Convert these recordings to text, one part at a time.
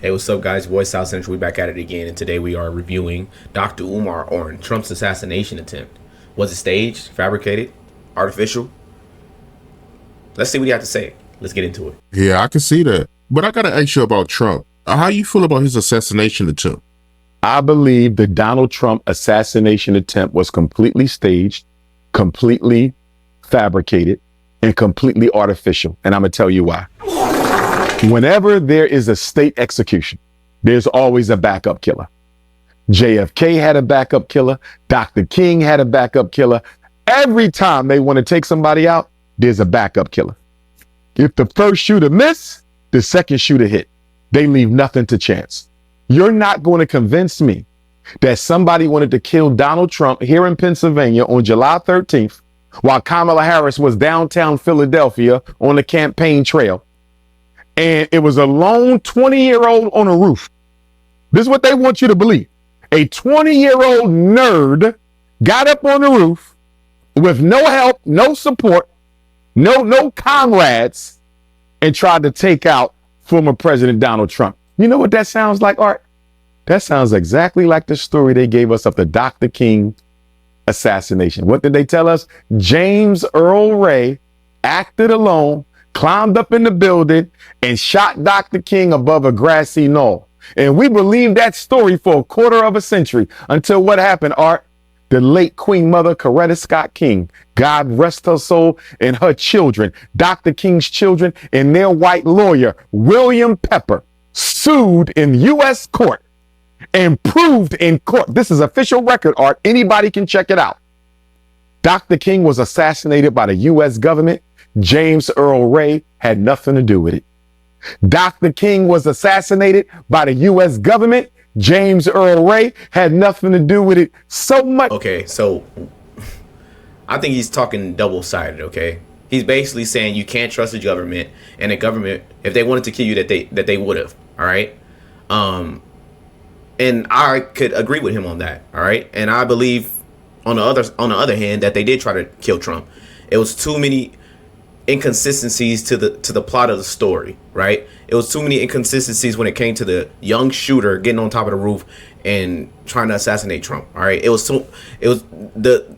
Hey, what's up, guys? Boy, South Central. We back at it again, and today we are reviewing Dr. Umar on Trump's assassination attempt. Was it staged, fabricated, artificial? Let's see what you have to say. Let's get into it. Yeah, I can see that. But I gotta ask you about Trump. How you feel about his assassination attempt? I believe the Donald Trump assassination attempt was completely staged, completely fabricated, and completely artificial. And I'm going to tell you why. Whenever there is a state execution, there's always a backup killer. JFK had a backup killer. Dr. King had a backup killer. Every time they want to take somebody out, there's a backup killer. If the first shooter miss, the second shooter hit. They leave nothing to chance. You're not going to convince me that somebody wanted to kill Donald Trump here in Pennsylvania on July 13th while Kamala Harris was downtown Philadelphia on the campaign trail. And it was a lone 20-year-old on a roof. This is what they want you to believe. A 20-year-old nerd got up on the roof with no help, no support, no comrades, and tried to take out former President Donald Trump. You know what that sounds like, Art? That sounds exactly like the story they gave us of the Dr. King assassination. What did they tell us? James Earl Ray acted alone, climbed up in the building, and shot Dr. King above a grassy knoll. And we believed that story for a quarter of a century until what happened, Art? The late Queen Mother Coretta Scott King, God rest her soul, and her children, Dr. King's children, and their white lawyer, William Pepper, sued in U.S. court and proved in court. This is official record, Art. Anybody can check it out. Dr. King was assassinated by the U.S. government. James Earl Ray had nothing to do with it. Dr. King was assassinated by the U.S. government. James Earl Ray had nothing to do with it. So much. Okay, so I think he's talking double-sided, okay? He's basically saying you can't trust the government, and the government, if they wanted to kill you, that they would have, all right? And I could agree with him on that, all right? And I believe on the other hand that they did try to kill Trump. It was too many inconsistencies to the plot of the story, right? It was too many inconsistencies when it came to the young shooter getting on top of the roof and trying to assassinate Trump. All right, it was the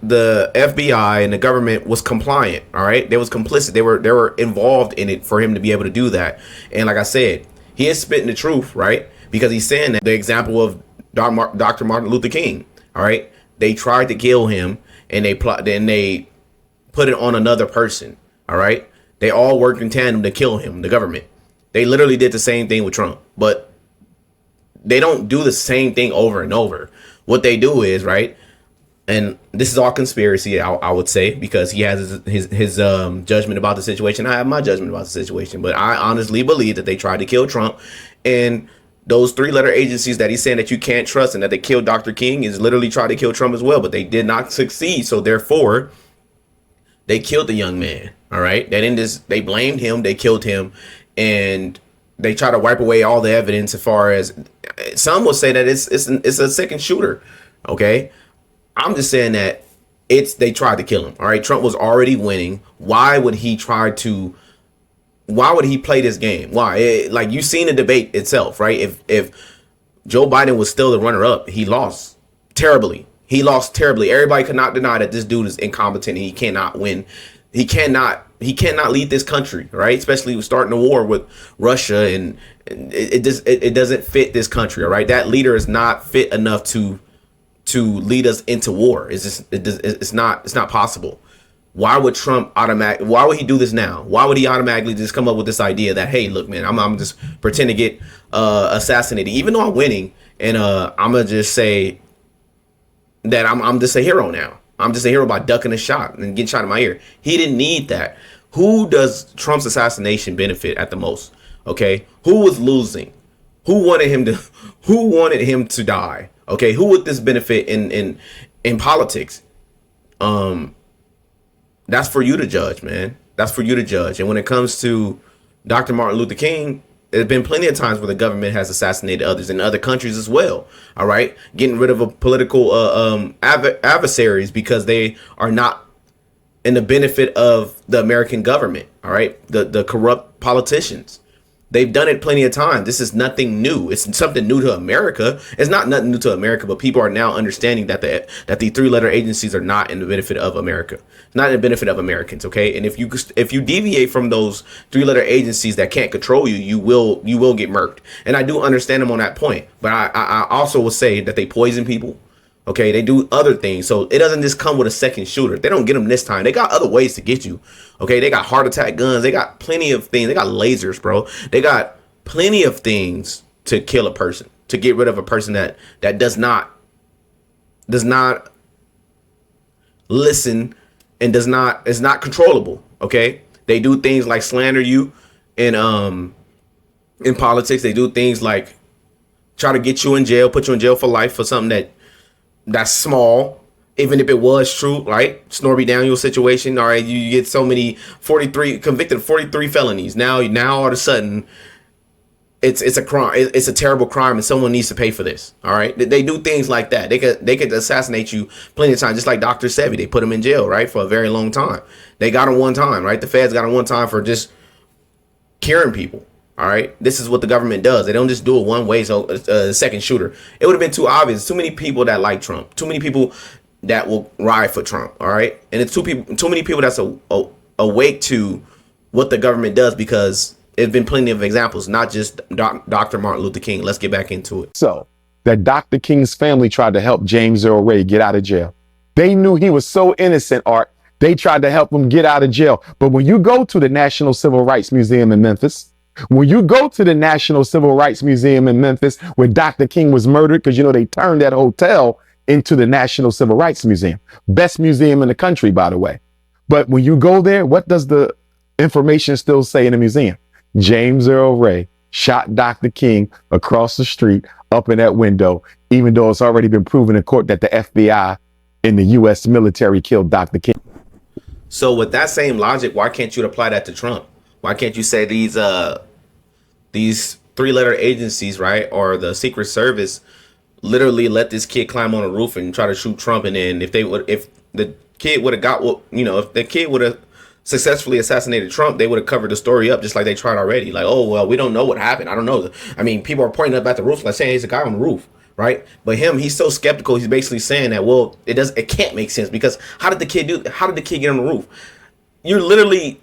FBI and the government was compliant. All right, they was complicit. They were involved in it for him to be able to do that. And like I said, he is spitting the truth, right? Because he's saying that the example of Dr. Martin Luther King. All right, they tried to kill him and they put it on another person. All right. They all worked in tandem to kill him, the government. They literally did the same thing with Trump, but they don't do the same thing over and over. What they do is, right, and this is all conspiracy, I would say, because he has his judgment about the situation. I have my judgment about the situation, but I honestly believe that they tried to kill Trump, and those three-letter agencies that he's saying that you can't trust and that they killed Dr. King is literally tried to kill Trump as well, but they did not succeed. So therefore, they killed the young man. All right. They blamed him. They killed him, and they try to wipe away all the evidence. As far as some will say that it's a second shooter. OK, I'm just saying that they tried to kill him. All right. Trump was already winning. Why would he play this game? Why? Like, you've seen the debate itself. Right. If Joe Biden was still the runner up, he lost terribly. Everybody could not deny that this dude is incompetent and he cannot win. He cannot lead this country, right? Especially starting a war with Russia, and it doesn't fit this country, all right? That leader is not fit enough to lead us into war. It's not possible. Why would why would he do this now? Why would he automatically just come up with this idea that, hey, look, man, I'm just pretend to get assassinated, even though I'm winning, and I'm gonna just say that I'm just a hero now. I'm just a hero by ducking a shot and getting shot in my ear. He didn't need that. Who does Trump's assassination benefit at the most? Okay, who was losing? Who wanted him to die? Okay, who would this benefit in politics? That's for you to judge, man. That's for you to judge. And when it comes to Dr. Martin Luther King, there's been plenty of times where the government has assassinated others in other countries as well. All right. Getting rid of a political adversaries because they are not in the benefit of the American government. All right. The corrupt politicians. They've done it plenty of times. This is nothing new. It's something new to America. It's not nothing new to America, but people are now understanding that the three-letter agencies are not in the benefit of America. It's not in the benefit of Americans, okay? And if you deviate from those three-letter agencies that can't control you, you will get murked. And I do understand them on that point, but I also will say that they poison people. Okay, they do other things. So it doesn't just come with a second shooter. They don't get them this time. They got other ways to get you. Okay, they got heart attack guns. They got plenty of things. They got lasers, bro. They got plenty of things to kill a person, to get rid of a person that does not listen and is not controllable. Okay, they do things like slander you in politics. They do things like try to get you in jail, put you in jail for life for something that's small, even if it was true, right? Snorby Daniels situation. All right, you get so many 43 convicted of 43 felonies. Now all of a sudden, it's a crime. It's a terrible crime, and someone needs to pay for this. All right, they do things like that. They could assassinate you plenty of times, just like Dr. Sebi. They put him in jail, right, for a very long time. They got him one time, right? The feds got him one time for just curing people. All right, this is what the government does. They don't just do it one way. So second shooter, it would have been too obvious. Too many people that like Trump. Too many people that will ride for Trump. All right, and it's too many people that's awake to what the government does, because there's been plenty of examples, not just Dr. Martin Luther King. Let's get back into it. So that Dr. King's family tried to help James Earl Ray get out of jail. They knew he was so innocent, Art. They tried to help him get out of jail. But when you go to the National Civil Rights Museum in Memphis, when you go to the National Civil Rights Museum in Memphis, where Dr. King was murdered, because, they turned that hotel into the National Civil Rights Museum. Best museum in the country, by the way. But when you go there, what does the information still say in the museum? James Earl Ray shot Dr. King across the street, up in that window, even though it's already been proven in court that the FBI and the U.S. military killed Dr. King. So with that same logic, why can't you apply that to Trump? Why can't you say these three-letter agencies, right, or the Secret Service, literally let this kid climb on a roof and try to shoot Trump, and then if the kid would have successfully assassinated Trump, they would have covered the story up just like they tried already. Like, oh well, we don't know what happened. I don't know. I mean, people are pointing up at the roof, like saying he's a guy on the roof, right? But he's so skeptical. He's basically saying that, well, it can't make sense, because how did the kid get on the roof? You're literally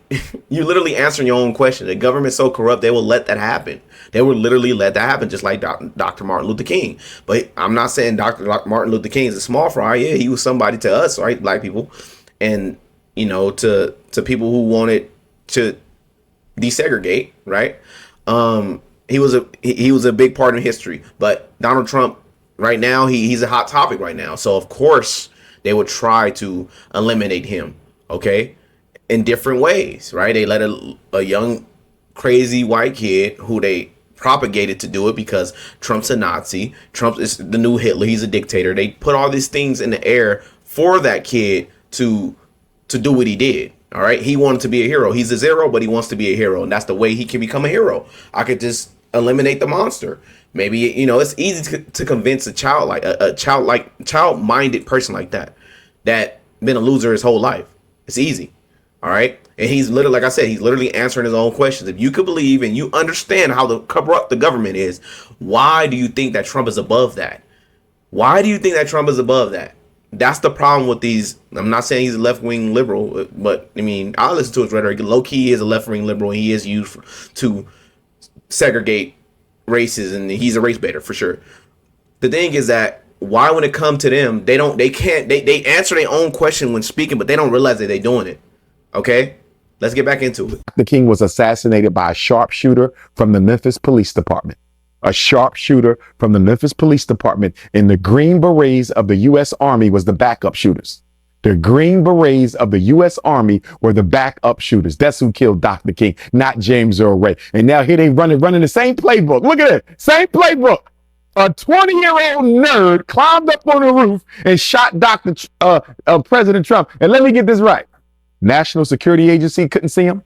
answering your own question. The government's so corrupt, they will let that happen. They will literally let that happen, just like Dr. Martin Luther King. But I'm not saying Dr. Martin Luther King is a small fry. Yeah, he was somebody to us, right, black people, and to people who wanted to desegregate, right? He was a big part in history. But Donald Trump, right now, he's a hot topic right now. So of course they would try to eliminate him. Okay. In different ways, right? They let a young, crazy white kid who they propagated to do it because Trump's a Nazi. Trump is the new Hitler. He's a dictator. They put all these things in the air for that kid to do what he did. All right. He wanted to be a hero. He's a zero, but he wants to be a hero. And that's the way he can become a hero. I could just eliminate the monster. Maybe, it's easy to convince a child-minded person like that been a loser his whole life. It's easy. All right. And he's literally, like I said, he's literally answering his own questions. If you could believe and you understand how corrupt the government is, why do you think that Trump is above that? Why do you think that Trump is above that? That's the problem with these. I'm not saying he's a left-wing liberal, but I mean, I listen to his rhetoric. Low-key, he is a left-wing liberal, and he is used to segregate races, and he's a race baiter for sure. The thing is that why, when it comes to them, they answer their own question when speaking, but they don't realize that they're doing it. Okay, let's get back into it. Dr. King was assassinated by a sharpshooter from the Memphis Police Department. A sharpshooter from the Memphis Police Department, and the Green Berets of the U.S. Army was the backup shooters. The Green Berets of the U.S. Army were the backup shooters. That's who killed Dr. King, not James Earl Ray. And now here they running the same playbook. Look at it, same playbook. A 20-year-old nerd climbed up on the roof and shot President Trump. And let me get this right. National Security Agency couldn't see him.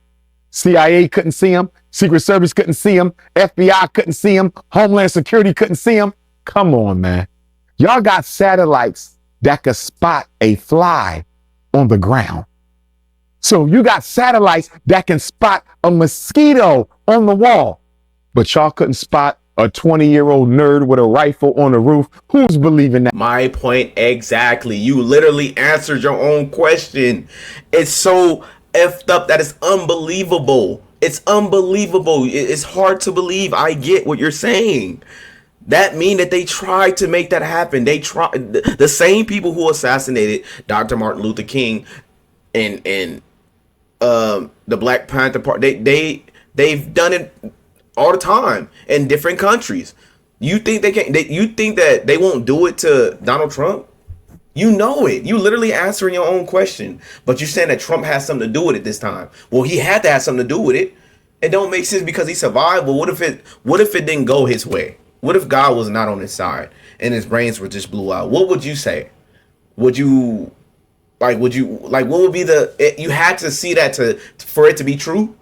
CIA couldn't see him. Secret Service couldn't see him. FBI couldn't see him. Homeland Security couldn't see him. Come on, man. Y'all got satellites that could spot a fly on the ground. So you got satellites that can spot a mosquito on the wall. but y'all couldn't spot a 20-year-old nerd with a rifle on the roof. Who's believing that? My point exactly. You literally answered your own question. It's so effed up that it's unbelievable. It's unbelievable. It's hard to believe. I get what you're saying. That mean that they tried to make that happen. They tried. The same people who assassinated Dr. Martin Luther King and the Black Panther Party, they've done it all the time in different countries. You think they can? You think that they won't do it to Donald Trump? You know it. You literally answering your own question, but you're saying that Trump has something to do with it this time. Well, he had to have something to do with it. It don't make sense because he survived. Well, what if it didn't go his way? What if God was not on his side and his brains were just blew out? What would you say? What would be you had to see that for it to be true?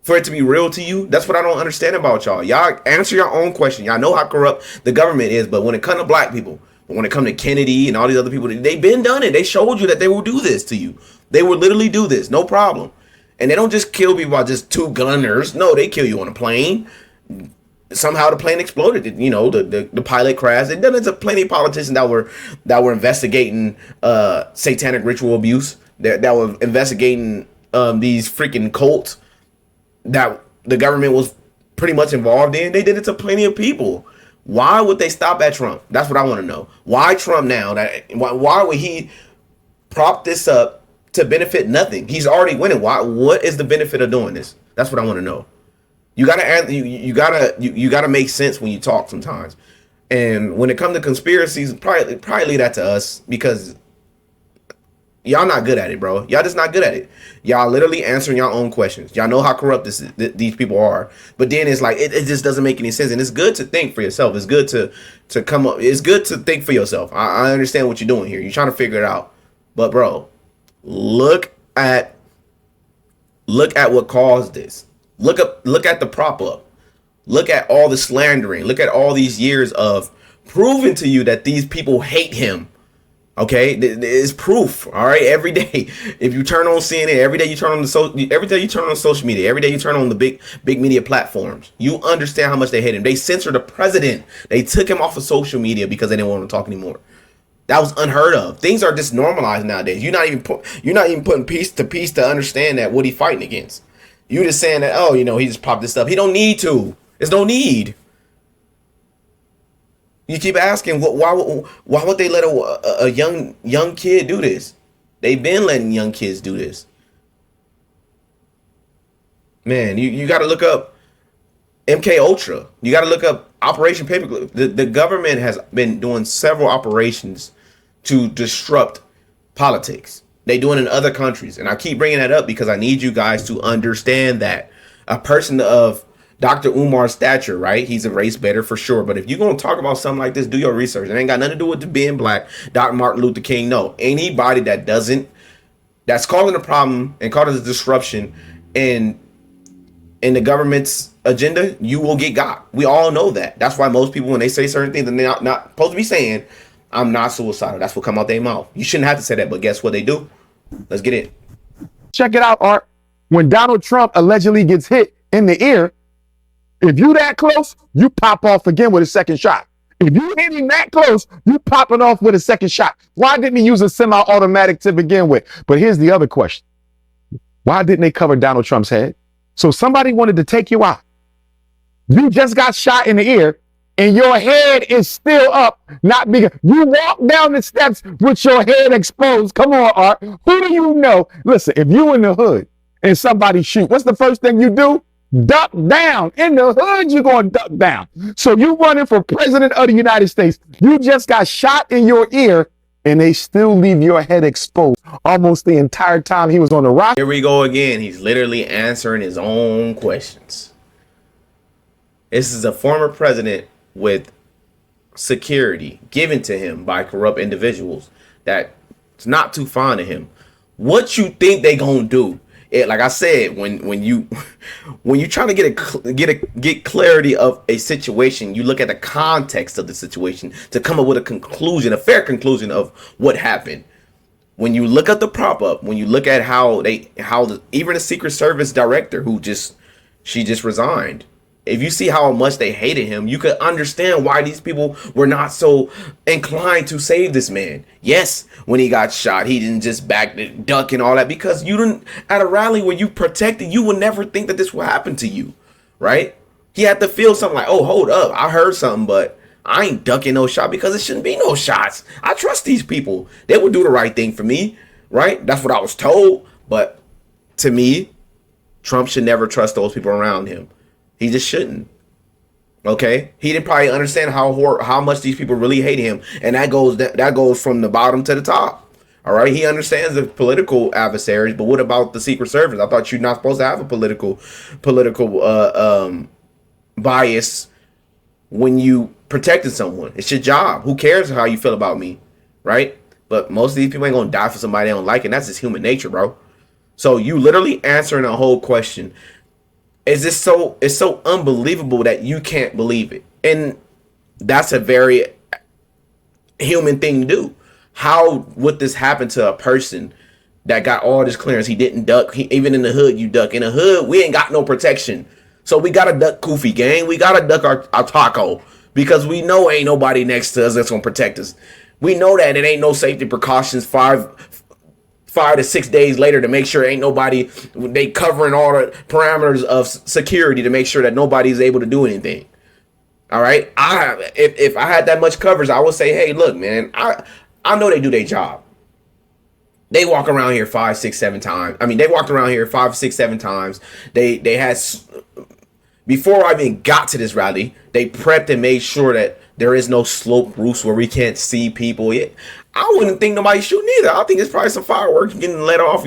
For it to be real to you? That's what I don't understand about y'all. Y'all answer your own question. Y'all know how corrupt the government is, but when it comes to black people, when it comes to Kennedy and all these other people, they've been done it. They showed you that they will do this to you. They will literally do this, no problem. And they don't just kill people by just two gunners. No, they kill you on a plane. Somehow the plane exploded. You know, the pilot crashed. They've done it to plenty of politicians that were investigating satanic ritual abuse. That were investigating these freaking cults that the government was pretty much involved in. They did it to plenty of people. Why would they stop at Trump? That's what I want to know. Why Trump now? Why would he prop this up to benefit nothing? He's already winning. Why? What is the benefit of doing this? That's what I want to know. You gotta make sense when you talk sometimes. And when it comes to conspiracies, probably leave that to us because y'all not good at it, bro. Y'all just not good at it. Y'all literally answering your own questions. Y'all know how corrupt these people are. But then it's like, it just doesn't make any sense. And it's good to think for yourself. It's good to come up. It's good to think for yourself. I understand what you're doing here. You're trying to figure it out. But bro, look at what caused this. Look at the prop up. Look at all the slandering. Look at all these years of proving to you that these people hate him. Okay, it's proof. All right, every day. If you turn on CNN, every day you turn on social media, every day you turn on the big media platforms, you understand how much they hate him. They censored the president. They took him off of social media because they didn't want him to talk anymore. That was unheard of. Things are just normalized nowadays. You're not even putting piece to piece to understand that what he's fighting against. You just saying that, oh, he just popped this stuff. He don't need to. There's no need. You keep asking, why would they let a young kid do this? They've been letting young kids do this. Man, you got to look up MK Ultra. You got to look up Operation Paperclip. The government has been doing several operations to disrupt politics. They do it in other countries. And I keep bringing that up because I need you guys to understand that a person of Dr. Umar's stature, right? He's a race better for sure. But if you're going to talk about something like this, do your research. It ain't got nothing to do with being black. Dr. Martin Luther King, no. Anybody that's causing a problem and causing a disruption in the government's agenda, you will get got. We all know that. That's why most people, when they say certain things, they're not supposed to be saying, I'm not suicidal. That's what come out their mouth. You shouldn't have to say that, but guess what they do? Let's get it. Check it out, Art. When Donald Trump allegedly gets hit in the ear, if you that close, you pop off again with a second shot. If you hit him that close, you popping off with a second shot. Why didn't he use a semi-automatic to begin with? But here's the other question. Why didn't they cover Donald Trump's head? So somebody wanted to take you out. You just got shot in the ear and your head is still up, not big. You walk down the steps with your head exposed. Come on, Art. Who do you know? Listen, if you in the hood and somebody shoot, what's the first thing you do? Duck down. In the hood, you're going to duck down. So you running for president of the United States. You just got shot in your ear and they still leave your head exposed almost the entire time he was on the rock. Here we go again. He's literally answering his own questions. This is a former president with security given to him by corrupt individuals that's not too fond of him. What you think they gonna do? Like I said, when you trying to get clarity of a situation, you look at the context of the situation to come up with a conclusion, a fair conclusion of what happened. When you look at the prop up, when you look at even the Secret Service director she just resigned. if you see how much they hated him, you could understand why these people were not so inclined to save this man. Yes, when he got shot, he didn't just duck and all that, because you didn't, at a rally where you protected, you would never think that this would happen to you, right? He had to feel something like, oh, hold up, I heard something, but I ain't ducking no shot because it shouldn't be no shots. I trust these people. They would do the right thing for me, right? That's what I was told. But to me, Trump should never trust those people around him. He just shouldn't. Okay, he didn't probably understand how much these people really hate him, and that goes from the bottom to the top. All right, he understands the political adversaries, but what about the Secret Service? I thought you're not supposed to have a political bias when you protected someone. It's your job. Who cares how you feel about me, right? But most of these people ain't gonna die for somebody they don't like, and that's just human nature, bro. So you literally answering a whole question. It's so unbelievable that you can't believe it. And that's a very human thing to do. How would this happen to a person that got all this clearance? He didn't duck. Even in the hood, you duck. In the hood, we ain't got no protection. So we gotta duck Koofy, gang. We gotta duck our taco, because we know ain't nobody next to us that's gonna protect us. We know that it ain't no safety precautions 5 to 6 days later to make sure ain't nobody, they covering all the parameters of security to make sure that nobody's able to do anything. All right. If I had that much coverage, I would say, hey, look, man, I know they do their job. They walk around here 5, 6, 7 times. I mean, they walked around here 5, 6, 7 times. They had, before I even got to this rally, they prepped and made sure that there is no slope roofs where we can't see people. I wouldn't think nobody's shooting either. I think it's probably some fireworks getting let off,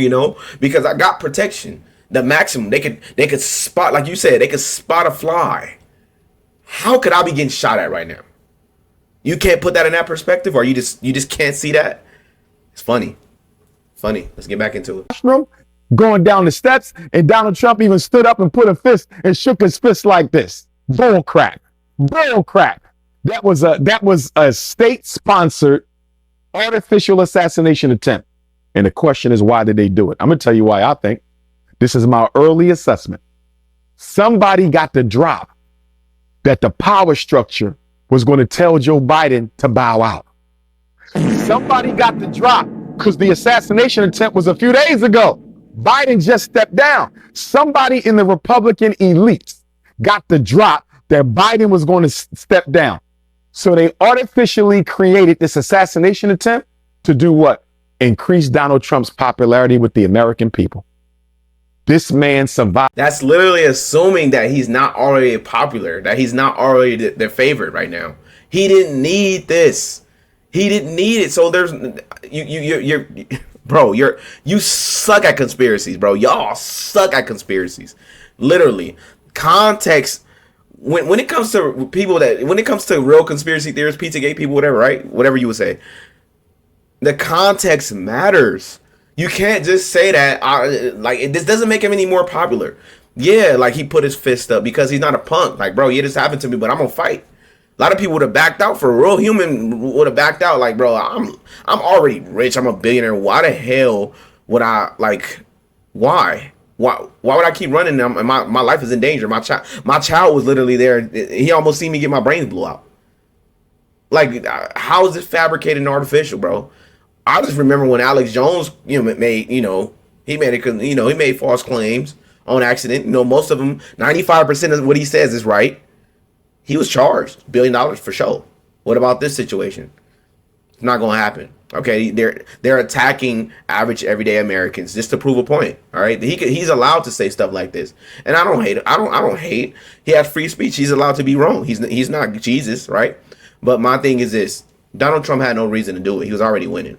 because I got protection. The maximum they could spot, like you said, they could spot a fly. How could I be getting shot at right now? You can't put that in that perspective, or you just can't see that. It's funny. Let's get back into it. Going down the steps, and Donald Trump even stood up and put a fist and shook his fist like this. Bull crap. That was a state-sponsored artificial assassination attempt. And the question is, why did they do it? I'm going to tell you why I think. This is my early assessment. Somebody got the drop that the power structure was going to tell Joe Biden to bow out. Somebody got the drop because the assassination attempt was a few days ago. Biden just stepped down. Somebody in the Republican elite got the drop that Biden was going to step down. So they artificially created this assassination attempt to do what? Increase Donald Trump's popularity with the American people. This man survived. That's literally assuming that he's not already popular, that he's not already their favorite right now. He didn't need this. He didn't need it. So there's you suck at conspiracies, bro. Y'all suck at conspiracies. Literally. Context. When it comes to real conspiracy theorists, Pizzagate people, whatever, right? Whatever you would say, the context matters. You can't just say that this doesn't make him any more popular. Yeah, like he put his fist up because he's not a punk. Like, bro, yeah, this happened to me, but I'm gonna fight. A lot of people would have backed out. For a real human would have backed out. Like, bro, I'm already rich. I'm a billionaire. Why the hell would I why? Why would I keep running? My life is in danger. My child was literally there. He almost seen me get my brains blew out. Like, how is it fabricated and artificial, bro? I just remember when Alex Jones, made he made false claims on accident. Most of them, 95% of what he says is right. He was charged $1 billion for sure. What about this situation? It's not gonna happen. Okay, they're attacking average everyday Americans just to prove a point. All right, he's allowed to say stuff like this, and I don't hate it. I don't hate. He has free speech. He's allowed to be wrong. He's not Jesus, right? But my thing is this: Donald Trump had no reason to do it. He was already winning.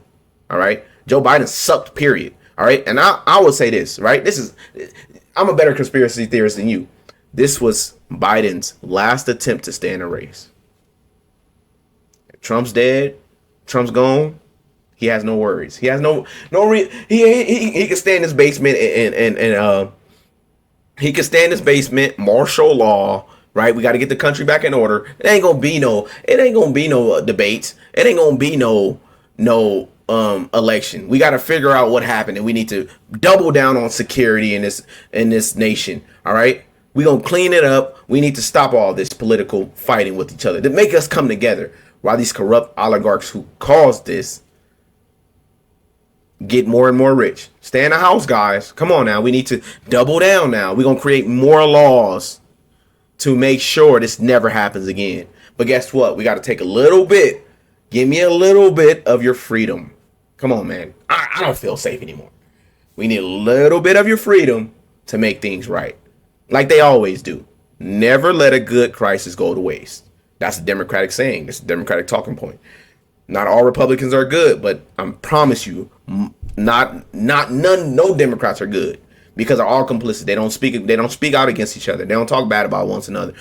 All right, Joe Biden sucked. Period. All right, and I will say this, right? I'm a better conspiracy theorist than you. This was Biden's last attempt to stay in a race. Trump's dead. Trump's gone. He has no worries. He has no he can stay in his basement and he can stay in his basement, martial law, right? We got to get the country back in order. It ain't gonna be no debates. It ain't gonna be no election. We got to figure out what happened, and we need to double down on security in this nation. All right. We're going to clean it up. We need to stop all this political fighting with each other to make us come together, while these corrupt oligarchs who caused this get more and more rich. Stay in the house, guys. Come on now. We need to double down now. We're going to create more laws to make sure this never happens again. But guess what? We got to take a little bit. Give me a little bit of your freedom. Come on, man. I don't feel safe anymore. We need a little bit of your freedom to make things right. Like they always do. Never let a good crisis go to waste. That's a Democratic saying. That's a Democratic talking point. Not all Republicans are good, but I promise you, no Democrats are good, because they're all complicit. They don't speak out against each other. They don't talk bad about one another.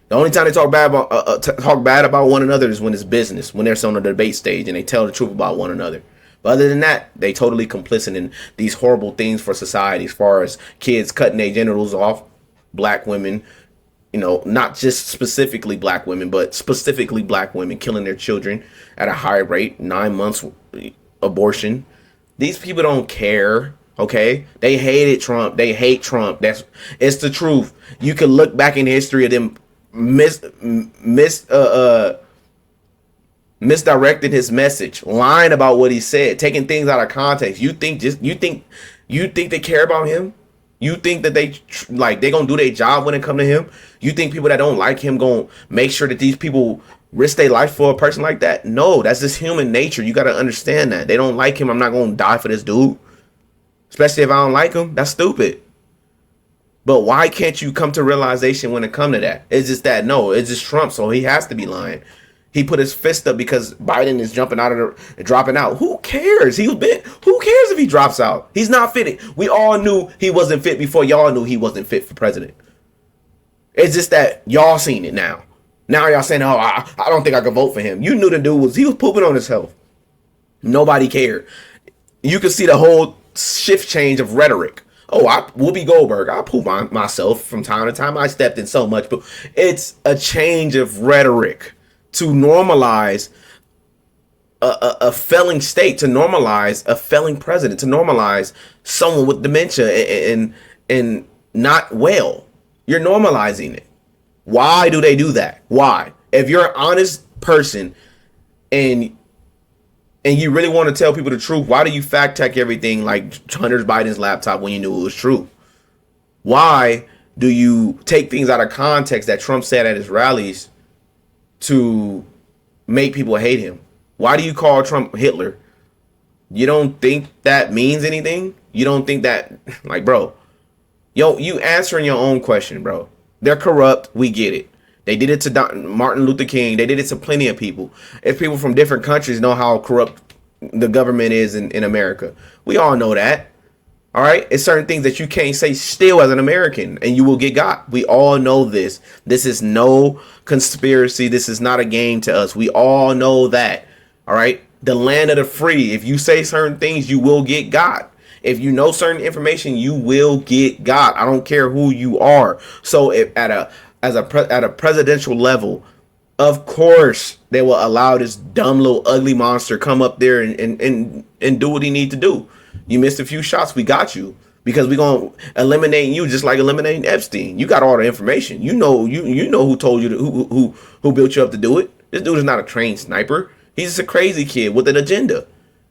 The only time they talk bad about one another is when it's business, when they're on the debate stage and they tell the truth about one another. But other than that, they totally complicit in these horrible things for society, as far as kids cutting their genitals off, black women, not just specifically black women, but specifically black women killing their children at a high rate, 9 months abortion. These people don't care. Okay, they hated Trump. They hate Trump. It's the truth. You can look back in history of them misdirected his message, lying about what he said, taking things out of context. You think they care about him? You think that they gonna do their job when it come to him? You think people that don't like him gonna make sure that these people risk their life for a person like that? No, that's just human nature. You gotta understand that. They don't like him. I'm not gonna die for this dude, especially if I don't like him. That's stupid. But why can't you come to realization when it come to that? It's just that, no, it's just Trump, so he has to be lying. He put his fist up because Biden is dropping out. Who cares? Who cares if he drops out? He's not fit. We all knew he wasn't fit before y'all knew he wasn't fit for president. It's just that y'all seen it now. Now y'all saying, oh, I don't think I could vote for him. You knew the dude was pooping on his health. Nobody cared. You could see the whole shift change of rhetoric. Oh, Whoopi Goldberg, I poop on myself from time to time. I stepped in so much, but it's a change of rhetoric to normalize a failing state, to normalize a failing president, to normalize someone with dementia and not well. You're normalizing it. Why do they do that? Why? If you're an honest person and you really want to tell people the truth, why do you fact check everything like Hunter Biden's laptop when you knew it was true? Why do you take things out of context that Trump said at his rallies to make people hate him? Why do you call Trump Hitler? You don't think that means anything? You don't think that, bro, you answering your own question, bro. They're corrupt. We get it. They did it to Martin Luther King. They did it to plenty of people. If people from different countries know how corrupt the government is in America, we all know that. All right. It's certain things that you can't say still as an American and you will get got. We all know this. This is no conspiracy. This is not a game to us. We all know that. All right. The land of the free. If you say certain things, you will get got. If you know certain information, you will get got. I don't care who you are. So if at a presidential level, of course they will allow this dumb little ugly monster come up there and do what he need to do. You missed a few shots, we got you, because we're gonna eliminate you just like eliminating Epstein. You got all the information. You know who told you who built you up to do it. This dude is not a trained sniper. He's just a crazy kid with an agenda.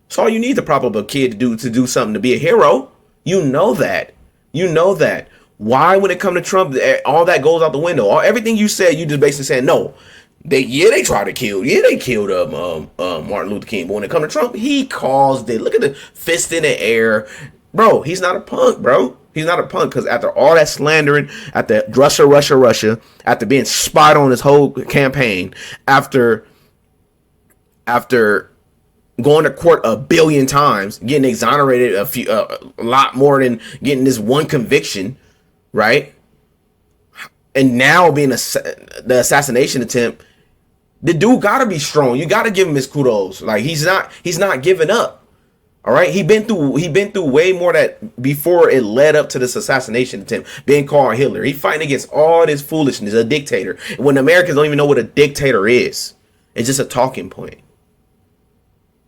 It's all you need to prop up a kid to do something, to be a hero. You know that. Why, when it comes to Trump, all that goes out the window? Everything you said, you just basically saying no. They tried to kill. Yeah, they killed Martin Luther King. But when it comes to Trump, he caused it. Look at the fist in the air, bro. He's not a punk, bro. He's not a punk, because after all that slandering, after Russia, after being spied on his whole campaign, after going to court a billion times, getting exonerated a lot more than getting this one conviction, right? And now being the assassination attempt, the dude gotta be strong. You gotta give him his kudos. Like, he's not giving up. All right, he been through way more that before it led up to this assassination attempt, being called Hitler. He fighting against all this foolishness, a dictator. When Americans don't even know what a dictator is, it's just a talking point.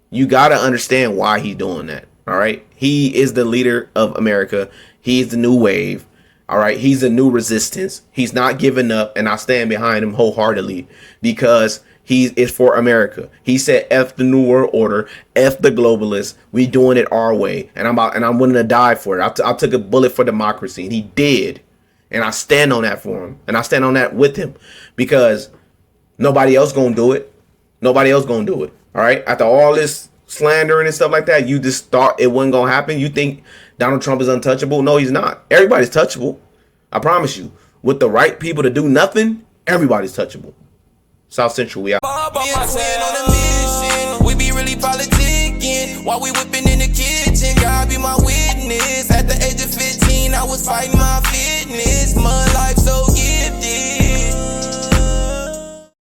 You got to understand why he's doing that. All right. He is the leader of America. He's the new wave. All right, he's a new resistance. He's not giving up, and I stand behind him wholeheartedly because he is for America. He said, "F the New World Order, F the globalists. We doing it our way, and I'm willing to die for it. I took a bullet for democracy, and he did, and I stand on that for him, and I stand on that with him because nobody else gonna do it. Nobody else gonna do it. All right, after all this slandering and stuff like that, you just thought it wasn't gonna happen. You think Donald Trump is untouchable? No, he's not. Everybody's touchable. I promise you. With the right people to do nothing, everybody's touchable. South Central, we out. We be really politicking while we whipping in the kitchen. God be my witness. At the age of 15, I was fighting my fitness. Mud life